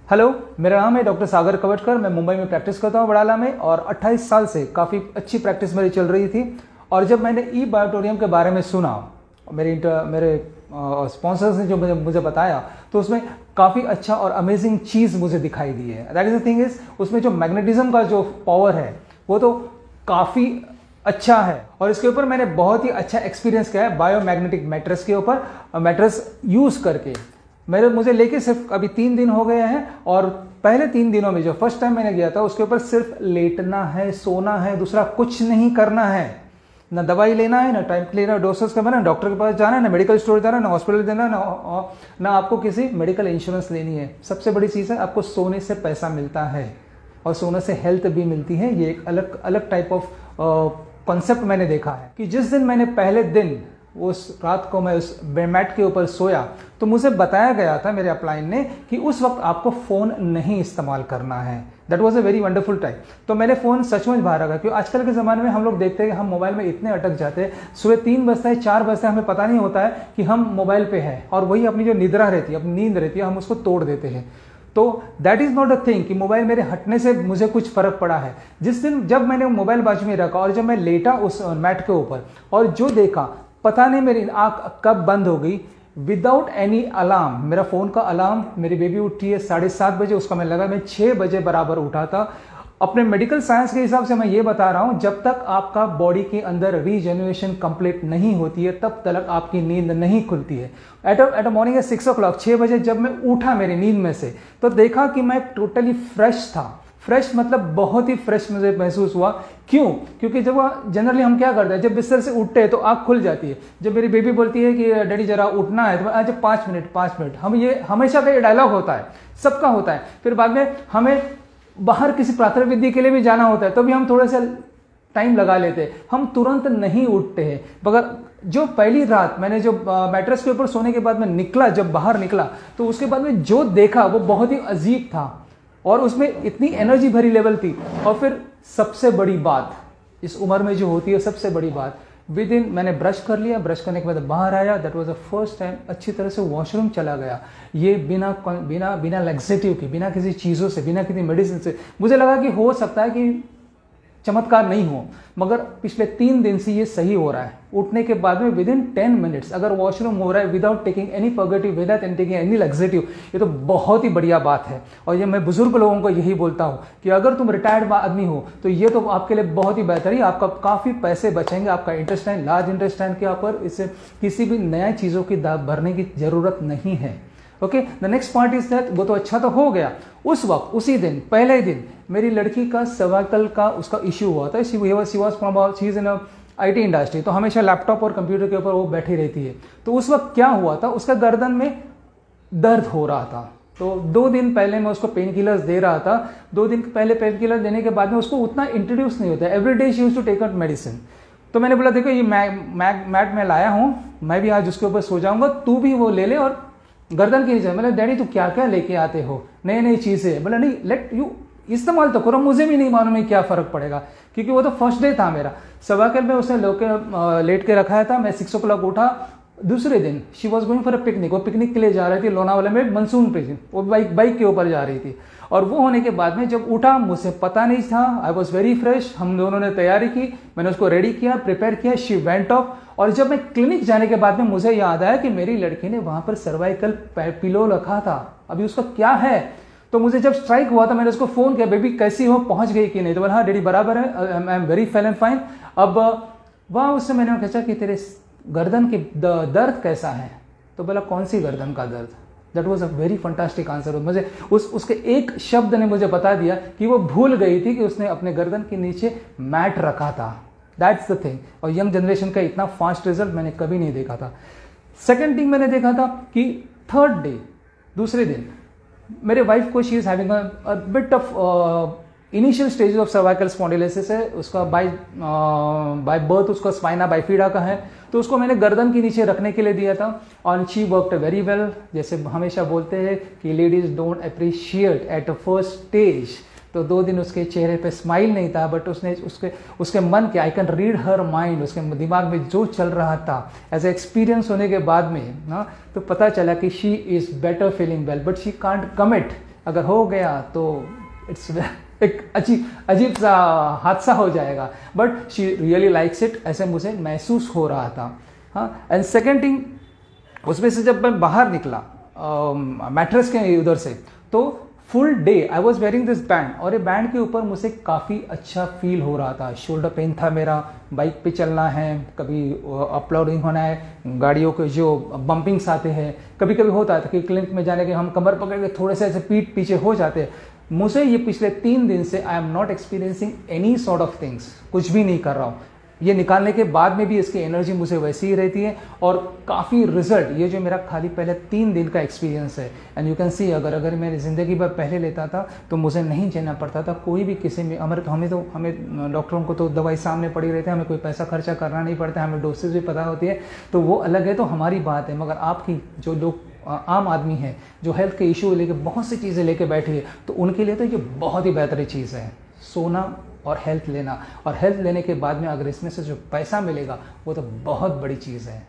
Hello, मेरा नाम है डॉक्टर सागर कवटकर। मैं मुंबई में प्रैक्टिस करता हूँ बड़ाला में, और 28 साल से काफ़ी अच्छी प्रैक्टिस मेरी चल रही थी। और जब मैंने ई बायोटोरियम के बारे में सुना, मेरे स्पॉन्सर्स ने जो मुझे बताया, तो उसमें काफ़ी अच्छा और अमेजिंग चीज़ मुझे दिखाई दी है। That is the thing is, उसमें जो मैग्नेटिज्म का जो पावर है वो तो काफ़ी अच्छा है। और इसके ऊपर मैंने बहुत ही अच्छा एक्सपीरियंस किया है बायोमैग्नेटिक मैट्रेस के ऊपर, मैट्रेस यूज़ करके। मुझे लेके सिर्फ अभी 3 दिन हो गए हैं, और पहले 3 दिनों में जो फर्स्ट टाइम मैंने गया था उसके ऊपर सिर्फ लेटना है, सोना है, दूसरा कुछ नहीं करना है। ना दवाई लेना है, ना टाइम लेना, डोसेस करना, ना डॉक्टर के पास जाना है, ना मेडिकल स्टोर जाना है, ना हॉस्पिटल जाना है, ना आपको किसी मेडिकल इंश्योरेंस लेनी है। सबसे बड़ी चीज़ है, आपको सोने से पैसा मिलता है और सोने से हेल्थ भी मिलती है। ये एक अलग अलग टाइप ऑफ कॉन्सेप्ट मैंने देखा है कि जिस दिन मैंने पहले दिन उस रात को मैं उस मैट के ऊपर सोया, तो मुझे बताया गया था मेरे अपलाइन ने कि उस वक्त आपको फ़ोन नहीं इस्तेमाल करना है। That was a very wonderful time. तो मैंने फ़ोन सचमुच बाहर रखा, क्योंकि आजकल के ज़माने में हम लोग देखते हैं कि हम मोबाइल में इतने अटक जाते हैं, सुबह 3 बजता है, 4 बजता है, हमें पता नहीं होता है कि हम मोबाइल पे हैं, और वही अपनी जो निद्रा रहती है, अपनी नींद रहती है, हम उसको तोड़ देते हैं। तो that is not a thing कि मोबाइल मेरे हटने से मुझे कुछ फ़र्क पड़ा है। जिस दिन जब मैंने मोबाइल बाजू में रखा और जब मैं लेटा उस मैट के ऊपर, और जो देखा, पता नहीं मेरी आँख कब बंद हो गई, विदाउट एनी अलार्म। मेरा फ़ोन का अलार्म, मेरी बेबी उठी है 7:30 बजे, उसका मैं लगा, मैं 6 बजे बराबर उठा था। अपने मेडिकल साइंस के हिसाब से मैं ये बता रहा हूँ, जब तक आपका बॉडी के अंदर रीजेनरेशन कंप्लीट नहीं होती है, तब तक आपकी नींद नहीं खुलती है। एट मॉर्निंग 6 o'clock, 6 बजे जब मैं उठा मेरी नींद में से, तो देखा कि मैं टोटली फ्रेश था। फ्रेश मतलब बहुत ही फ्रेश मुझे महसूस हुआ। क्यों? क्योंकि जब जनरली हम क्या करते हैं, जब बिस्तर से उठते हैं तो आँख खुल जाती है। जब मेरी बेबी बोलती है कि डैडी जरा उठना है, तो आज 5 मिनट, हम ये हमेशा का ये डायलॉग होता है, सबका होता है। फिर बाद में हमें बाहर किसी प्राथमिक विधि के लिए भी जाना होता है, तो भी हम थोड़ा सा टाइम लगा लेते हैं, हम तुरंत नहीं उठते हैं। मगर जो पहली रात मैंने जो मैट्रेस के ऊपर सोने के बाद में निकला, जब बाहर निकला, तो उसके बाद में जो देखा वो बहुत ही अजीब था, और उसमें इतनी एनर्जी भरी लेवल थी। और फिर सबसे बड़ी बात, इस उम्र में जो होती है सबसे बड़ी बात, विद इन मैंने ब्रश कर लिया, ब्रश करने के बाद बाहर आया, that was the first time अच्छी तरह से वॉशरूम चला गया। ये बिना लैक्सेटिव के, बिना किसी चीज़ों से, बिना किसी मेडिसिन से। मुझे लगा कि हो सकता है कि चमत्कार नहीं हो, मगर पिछले 3 दिन से ये सही हो रहा है। उठने के बाद में विद इन 10 मिनट्स अगर वॉशरूम हो रहा है without taking any purgative, without taking any laxative, ये तो बहुत ही बढ़िया बात है। और ये मैं बुजुर्ग लोगों को यही बोलता हूँ कि अगर तुम रिटायर्ड आदमी हो तो ये तो आपके लिए बहुत ही बेहतर है। आपका काफ़ी पैसे बचेंगे, आपका इंटेस्टाइन, लार्ज इंटेस्टाइन के ऊपर इससे किसी भी नया चीज़ों की दाब भरने की जरूरत नहीं है। Okay, the next point is that, वो तो अच्छा तो हो गया। उस वक्त, उसी दिन, पहले दिन मेरी लड़की का सर्वाइकल का उसका इश्यू हुआ था। She is in IT industry, तो हमेशा लैपटॉप और कंप्यूटर के ऊपर वो बैठी रहती है। तो उस वक्त क्या हुआ था, उसका गर्दन में दर्द हो रहा था। तो 2 दिन पहले मैं उसको पेन किलर्स दे रहा था। 2 दिन पहले पेन किलर देने के बाद में उसको उतना इंट्रोड्यूस नहीं होता, every day she used to take out medicine. तो मैंने बोला, देखो ये मैट मैं लाया हूँ, मैं भी आज उसके ऊपर सो जाऊंगा, तू भी वो ले ले और गर्दन के नीचे। मतलब डैडी तू क्या क्या लेके आते हो, नई नई चीज़ें। बोला नहीं, लेट यू इस्तेमाल तो करो, मुझे भी नहीं मालूम है क्या फ़र्क पड़ेगा, क्योंकि वो तो फर्स्ट डे था मेरा। सर्वाइकल में उसने लेट के रखाया था। मैं 6 o'clock उठा। दूसरे दिन she was going for a picnic, वो पिकनिक के लिए जा रही थी लोनावाला में, मानसून पे, वो बाइक के ऊपर जा रही थी। और वो होने के बाद में जब उठा, मुझे पता नहीं था, आई वॉज वेरी फ्रेश। हम दोनों ने तैयारी की, मैंने उसको रेडी किया, प्रिपेयर किया, शी वेंट ऑफ। और जब मैं क्लिनिक जाने के बाद में मुझे याद आया कि मेरी लड़की ने वहां पर सर्वाइकल पिलो रखा था, अभी उसका क्या है। तो मुझे जब स्ट्राइक हुआ था, मैंने उसको फ़ोन किया, बेबी कैसी हो, पहुंच गई कि नहीं। तो बोला हाँ डैडी बराबर है, I am very well and fine. अब वहाँ उससे मैंने पूछा कि तेरे गर्दन की दर्द कैसा है। तो बोला कौन सी गर्दन का दर्द। That was a very fantastic answer. मुझे उसके एक शब्द ने मुझे बता दिया कि वो भूल गई थी कि उसने अपने गर्दन के नीचे मैट रखा था। That's the thing. और यंग जनरेशन का इतना फास्ट रिजल्ट मैंने कभी नहीं देखा था। सेकेंड थिंग मैंने देखा था कि 3rd डे, दूसरे दिन, मेरे वाइफ को, she is having a bit of initial stage of cervical spondylosis है। उसका बाय बर्थ उसका स्पाइना बाइफिडा का है। तो उसको मैंने गर्दन के नीचे रखने के लिए दिया था, और शी वर्कड वेरी वेल। जैसे हमेशा बोलते हैं कि ladies don't appreciate at a first stage. तो 2 दिन उसके चेहरे पे स्माइल नहीं था, बट उसने उसके मन के, I can read her mind, उसके दिमाग में जो चल रहा था एज ए एक्सपीरियंस होने के बाद में ना, तो पता चला कि she is better feeling well, but she can't commit अगर हो गया तो इट्स एक अजीब सा हादसा हो जाएगा, but she really likes it, ऐसे मुझे महसूस हो रहा था। हाँ, एंड सेकेंड थिंग, उसमें से जब मैं बाहर निकला मैट्रेस के उधर से, तो full day I was wearing this band, और ये बैंड के ऊपर मुझे काफ़ी अच्छा फील हो रहा था। शोल्डर पेन था मेरा, बाइक पे चलना है, कभी अपलोडिंग होना है, गाड़ियों के जो बम्पिंग्स आते हैं, कभी कभी होता था कि क्लिनिक में जाने के हम कमर पकड़ के थोड़े से ऐसे पीठ पीछे हो जाते। मुझे ये पिछले 3 दिन से I am not experiencing any sort of things, कुछ भी नहीं कर रहा हूँ। ये निकालने के बाद में भी इसकी एनर्जी मुझे वैसी ही रहती है, और काफ़ी रिजल्ट, ये जो मेरा खाली पहले 3 दिन का एक्सपीरियंस है, एंड यू कैन सी, अगर मेरी ज़िंदगी भर पहले लेता था तो मुझे नहीं झेलना पड़ता था कोई भी किसी में। हमें डॉक्टरों को तो दवाई सामने पड़ी रहती है, हमें कोई पैसा खर्चा करना नहीं पड़ता, हमें डोसेज भी पता होती है, तो वो अलग है, तो हमारी बात है। मगर आपकी जो लोग आम आदमी है, जो हेल्थ के इशू लेके बहुत सी चीज़ें लेके बैठी है, तो उनके लिए तो ये बहुत ही बेहतरीन चीज़ है, सोना और हेल्थ लेना। और हेल्थ लेने के बाद में अगर इसमें से जो पैसा मिलेगा वो तो बहुत बड़ी चीज़ है।